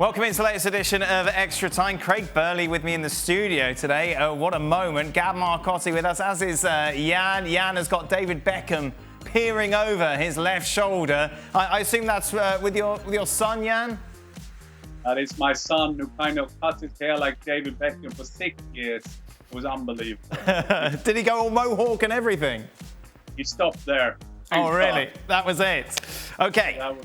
Welcome into the latest edition of Extra Time. Craig Burley with me in the studio today. What a moment. Gab Marcotti with us, as is Jan. Jan has got David Beckham peering over his left shoulder. I assume that's with your son, Jan? That is my son, who kind of cut his hair like David Beckham for 6 years. It was unbelievable. Did he go all mohawk and everything? He stopped there. Oh, really? That was it. Okay.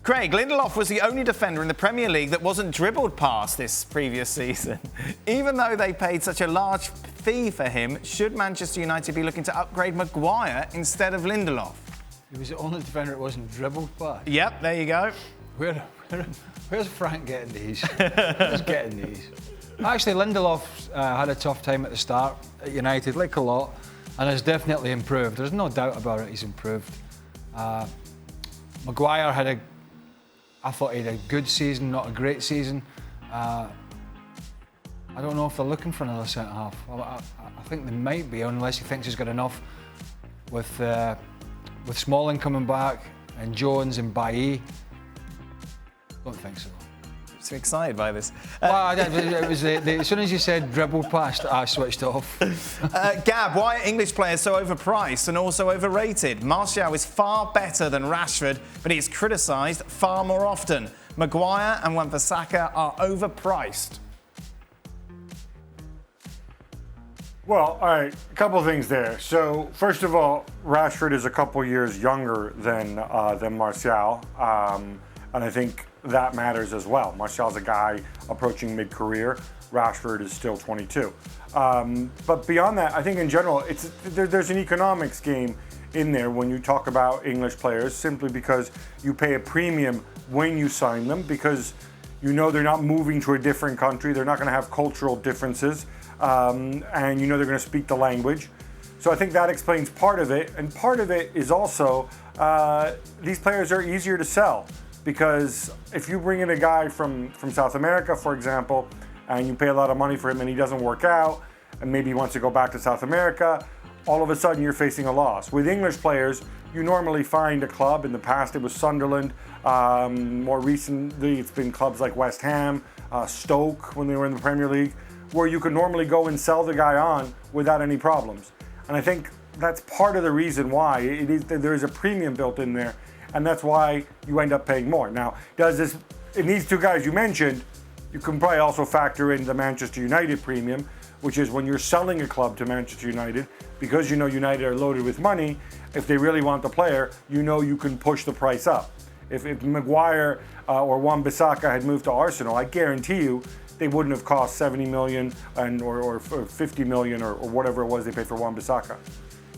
Craig, Lindelof was the only defender in the Premier League that wasn't dribbled past this previous season. Even though they paid such a large fee for him, should Manchester United be looking to upgrade Maguire instead of Lindelof? He was the only defender that wasn't dribbled past. Yep, there you go. Where's Frank getting these? Who's getting these? Actually, Lindelof had a tough time at the start at United, like a lot, and has definitely improved. There's no doubt about it, he's improved. Maguire I thought he had a good season, not a great season. I don't know if they're looking for another centre-half. I think they might be, unless he thinks he's got enough with Smalling coming back and Jones and Bailly. Don't think so. So excited by this. Well, it was as soon as you said dribble past, I switched off. Gab, why are English players so overpriced and also overrated? Martial is far better than Rashford, but he is criticised far more often. Maguire and Wan-Bissaka are overpriced. Well, all right, a couple of things there. So, first of all, Rashford is a couple years younger than Martial, and I think that matters as well. Martial's a guy approaching mid-career. Rashford is still 22. But beyond that, I think in general, there's an economics game in there when you talk about English players, simply because you pay a premium when you sign them, because you know they're not moving to a different country, they're not going to have cultural differences, and you know they're going to speak the language. So I think that explains part of it, and part of it is also these players are easier to sell. Because if you bring in a guy from South America, for example, and you pay a lot of money for him and he doesn't work out, and maybe he wants to go back to South America, all of a sudden you're facing a loss. With English players, you normally find a club. In the past it was Sunderland. More recently it's been clubs like West Ham, Stoke when they were in the Premier League, where you could normally go and sell the guy on without any problems. And I think that's part of the reason why there is a premium built in there. And that's why you end up paying more. Now, in these two guys you mentioned, you can probably also factor in the Manchester United premium, which is when you're selling a club to Manchester United, because you know United are loaded with money, if they really want the player, you know you can push the price up. If Maguire or Wan-Bissaka had moved to Arsenal, I guarantee you they wouldn't have cost 70 million or 50 million or whatever it was they paid for Wan-Bissaka.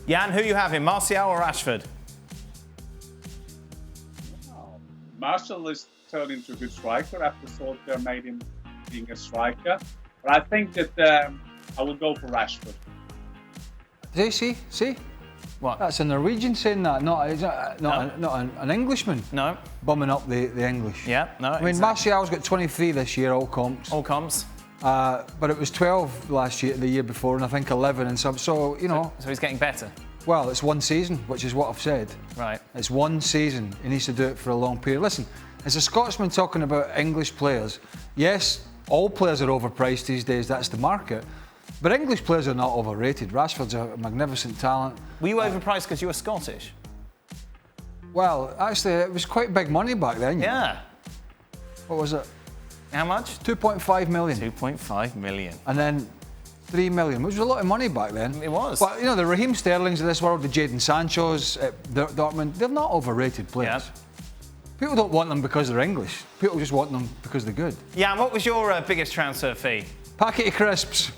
Jan, who you having, Martial or Rashford? Martial is turned into a good striker after Solskjaer made him being a striker. But I think that I will go for Rashford. See? What? That's a Norwegian saying that, not an Englishman. No. Bumming up the English. Yeah, no. I mean, Martial's got 23 this year, all comps. All comps. But it was 12 the year before, and I think 11 and some. So, you know. So he's getting better. Well, it's one season, which is what I've said. Right. It's one season. He needs to do it for a long period. Listen, as a Scotsman talking about English players, yes, all players are overpriced these days. That's the market. But English players are not overrated. Rashford's a magnificent talent. Were you overpriced because you were Scottish? Well, actually, it was quite big money back then. Yeah. What was it? How much? 2.5 million. 2.5 million. And then 3 million, which was a lot of money back then. It was. But, you know, the Raheem Sterlings of this world, the Jadon Sanchos at Dortmund, they're not overrated players. Yeah. People don't want them because they're English. People just want them because they're good. Yeah, and what was your biggest transfer fee? Packet of crisps.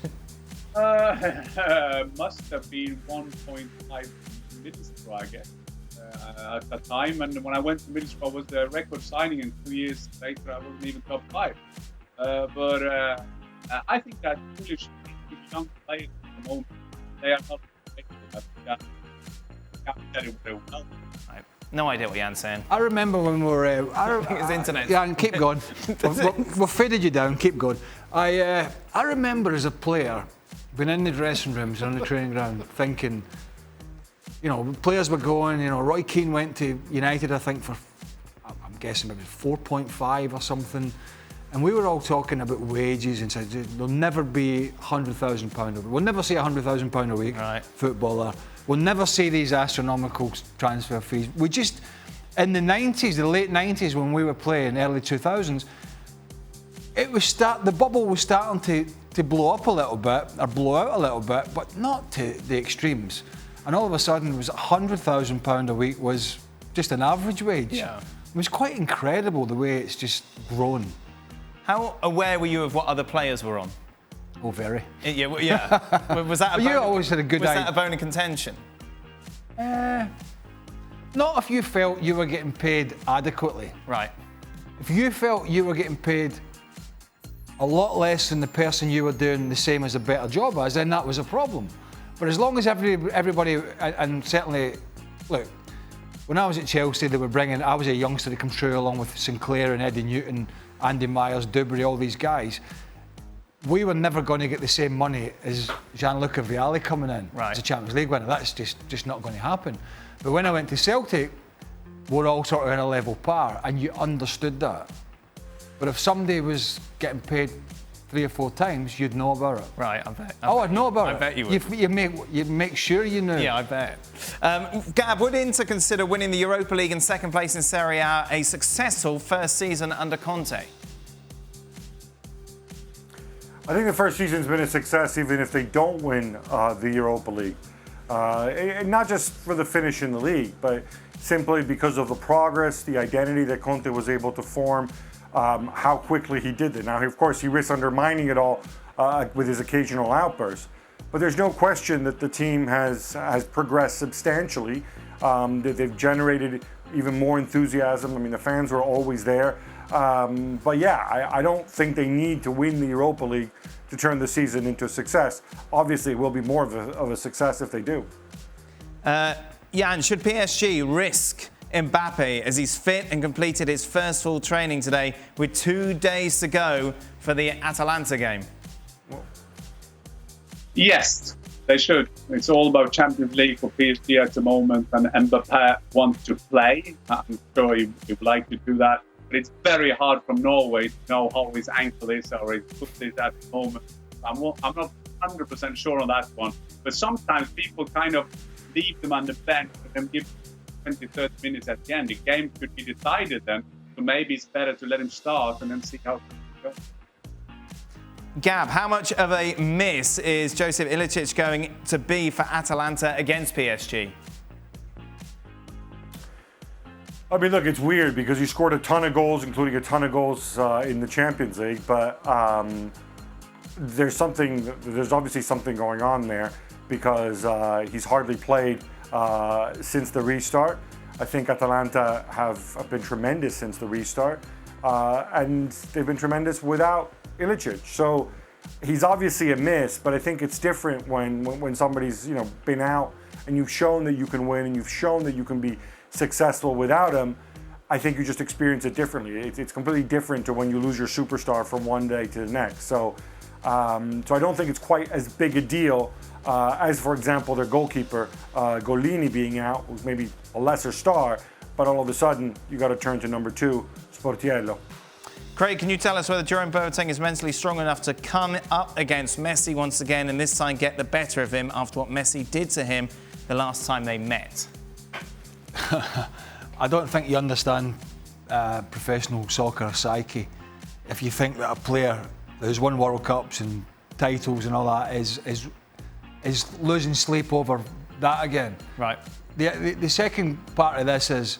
Must have been 1.5 Middlesbrough, I guess, at that time. And when I went to Middlesbrough, was the record signing, and 2 years later I wasn't even top 5. But I think that English young players at the moment, they are not very well. No idea what Jan's saying. I remember when we were... His internet. Yeah, and keep going. We've faded you down, keep going. I remember as a player, being in the dressing rooms and on the training ground, thinking, you know, players were going, you know, Roy Keane went to United, I think, for, I'm guessing it was 4.5 or something. And we were all talking about wages and said there'll never be £100,000 a week. We'll never see £100,000 a week footballer. We'll never see these astronomical transfer fees. We just, in the 90s, the late 90s when we were playing, early 2000s, the bubble was starting to blow up a little bit, or blow out a little bit, but not to the extremes. And all of a sudden, it was £100,000 a week was just an average wage. Yeah. It was quite incredible the way it's just grown. How aware were you of what other players were on? Oh, very. Yeah. Was that a You always had a good idea. Was that a bone of contention? Not if you felt you were getting paid adequately. Right. If you felt you were getting paid a lot less than the person you were doing the same as a better job as, then that was a problem. But as long as everybody, and certainly, look, when I was at Chelsea, I was a youngster that came through along with Sinclair and Eddie Newton, Andy Myers, Dubry, all these guys. We were never going to get the same money as Gianluca Vialli coming in as a Champions League winner. That's just not going to happen. But when I went to Celtic, we're all sort of in a level par, and you understood that. But if somebody was getting paid 3 or 4 times, you'd know about it. Right, I bet. I'd know about it. I bet you would. You'd make sure you knew. Yeah, I bet. Gab, would Inter consider winning the Europa League and second place in Serie A successful first season under Conte? I think the first season's been a success, even if they don't win the Europa League. Not just for the finish in the league, but simply because of the progress, the identity that Conte was able to form, how quickly he did it. Now, of course, he risks undermining it all with his occasional outbursts. But there's no question that the team has progressed substantially. That they've generated even more enthusiasm. I mean, the fans were always there. But yeah, I don't think they need to win the Europa League to turn the season into a success. Obviously, it will be more of a success if they do. Jan, should PSG risk Mbappe as he's fit and completed his first full training today with 2 days to go for the Atalanta game? Yes, they should. It's all about Champions League for PSG at the moment, and Mbappe wants to play. I'm sure he would like to do that. But it's very hard from Norway to know how his ankle is or his foot is at the moment. I'm not 100% sure on that one. But sometimes people kind of leave them on the bench and then give 20, 30 minutes at the end. The game could be decided then. So maybe it's better to let him start and then see how it goes. Gab, how much of a miss is Josip Illicic going to be for Atalanta against PSG? I mean, look, it's weird because he scored a ton of goals, including a ton of goals in the Champions League, but there's obviously something going on there because he's hardly played since the restart. I think Atalanta have been tremendous since the restart, and they've been tremendous without Illicic. So he's obviously a miss, but I think it's different when somebody's been out and you've shown that you can win and you've shown that you can be successful without him. I think you just experience it differently. It's completely different to when you lose your superstar from one day to the next. So I don't think it's quite as big a deal as, for example, their goalkeeper, Golini, being out, who's maybe a lesser star, but all of a sudden you got to turn to number 2, Sportiello. Craig, can you tell us whether Jerome Boateng is mentally strong enough to come up against Messi once again and this time get the better of him after what Messi did to him the last time they met? I don't think you understand professional soccer psyche if you think that a player who's won World Cups and titles and all that is losing sleep over that again. Right. The second part of this is,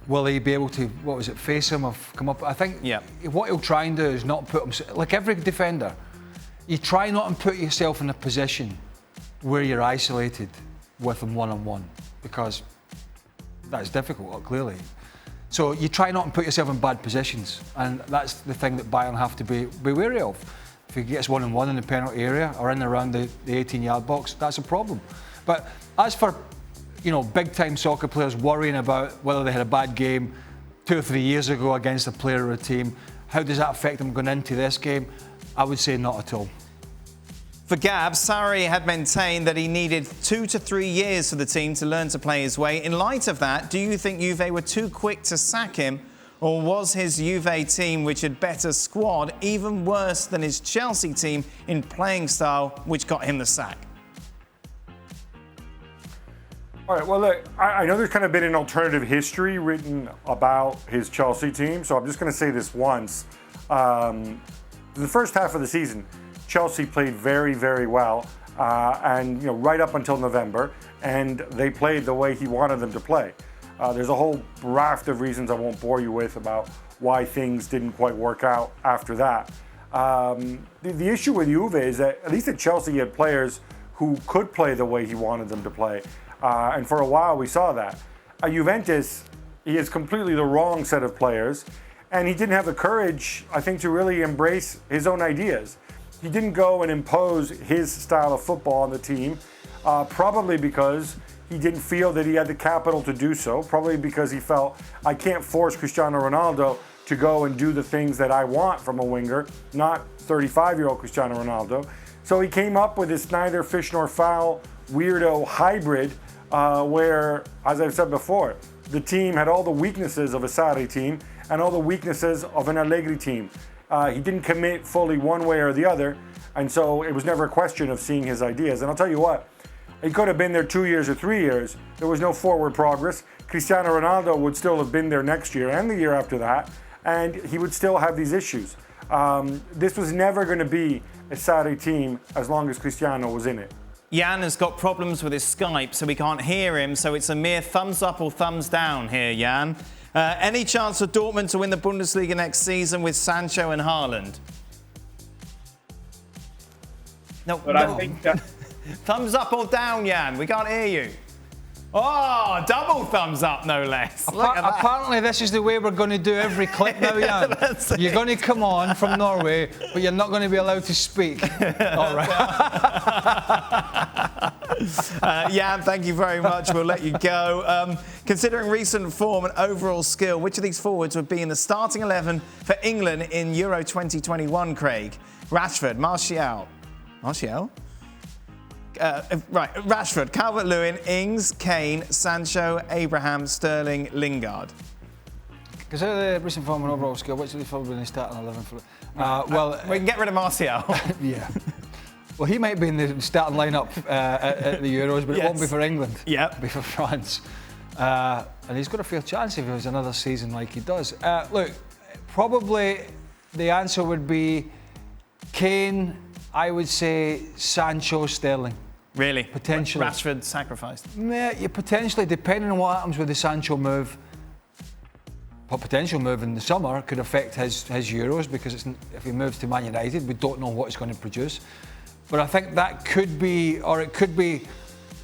will he be able to, face him or come up? I think what he'll try and do is not put himself, like every defender, you try not and put yourself in a position where you're isolated with him one-on-one, because that's difficult, clearly. So you try not and put yourself in bad positions, and that's the thing that Bayern have to be wary of. If he gets one-on-one in the penalty area or in and around the 18-yard box, that's a problem. But as for big-time soccer players worrying about whether they had a bad game 2 or 3 years ago against a player or a team, how does that affect them going into this game? I would say not at all. For Gab, Sarri had maintained that he needed 2 to 3 years for the team to learn to play his way. In light of that, do you think Juve were too quick to sack him, Or was his Juve team, which had better squad, even worse than his Chelsea team in playing style, which got him the sack? All right, well, look, I know there's kind of been an alternative history written about his Chelsea team, so I'm just going to say this once. The first half of the season, Chelsea played very, very well, and right up until November, and they played the way he wanted them to play. There's a whole raft of reasons I won't bore you with about why things didn't quite work out after that. The issue with Juve is that at least at Chelsea he had players who could play the way he wanted them to play. And for a while we saw that. At Juventus, he has completely the wrong set of players, and he didn't have the courage, I think, to really embrace his own ideas. He didn't go and impose his style of football on the team, probably because he didn't feel that he had the capital to do so, probably because he felt, I can't force Cristiano Ronaldo to go and do the things that I want from a winger, not 35-year-old Cristiano Ronaldo. So he came up with this neither fish nor fowl weirdo hybrid where, as I've said before, the team had all the weaknesses of a Sarri team and all the weaknesses of an Allegri team. He didn't commit fully one way or the other, and so it was never a question of seeing his ideas. And I'll tell you what, he could have been there 2 years or 3 years. There was no forward progress. Cristiano Ronaldo would still have been there next year and the year after that, and he would still have these issues. This was never going to be a Sarri team as long as Cristiano was in it. Jan has got problems with his Skype, so we can't hear him, so it's a mere thumbs up or thumbs down here, Jan. Any chance for Dortmund to win the Bundesliga next season with Sancho and Haaland? No, But I think that thumbs up or down, Jan? We can't hear you. Oh, double thumbs up, no less. Look at that. Apparently, this is the way we're going to do every clip now, Jan. You're going to come on from Norway, but you're not going to be allowed to speak. All right. Jan, thank you very much. We'll let you go. Considering recent form and overall skill, which of these forwards would be in the starting 11 for England in Euro 2021, Craig? Rashford, Martial? Rashford, Calvert-Lewin, Ings, Kane, Sancho, Abraham, Sterling, Lingard. Because of the recent form and overall skill, which of these forwards would be in the starting 11 for? We can get rid of Martial. Yeah. Well, he might be in the starting lineup at the Euros, but it won't be for England. Yep. It'll be for France. And he's got a fair chance if he has another season like he does. Look, probably the answer would be Kane, I would say Sancho, Sterling. Really? Potentially. Rashford sacrificed. Yeah, potentially, depending on what happens with the Sancho move. A potential move in the summer could affect his Euros, because if he moves to Man United, we don't know what it's going to produce. But I think that could be, or it could be,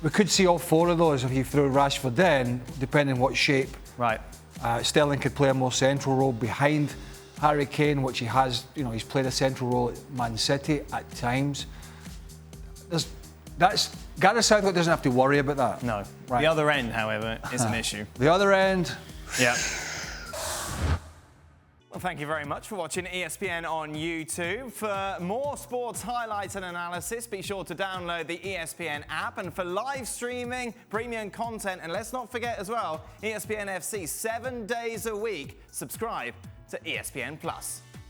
we could see all four of those if you throw Rashford in, depending on what shape. Right. Sterling could play a more central role behind Harry Kane, which he has, he's played a central role at Man City at times. Gareth Southgate doesn't have to worry about that. No. Right. The other end, however, is an issue. The other end. Yeah. Well, thank you very much for watching ESPN on YouTube. For more sports highlights and analysis, be sure to download the ESPN app. And for live streaming, premium content, and let's not forget as well, ESPN FC 7 days a week. Subscribe to ESPN Plus.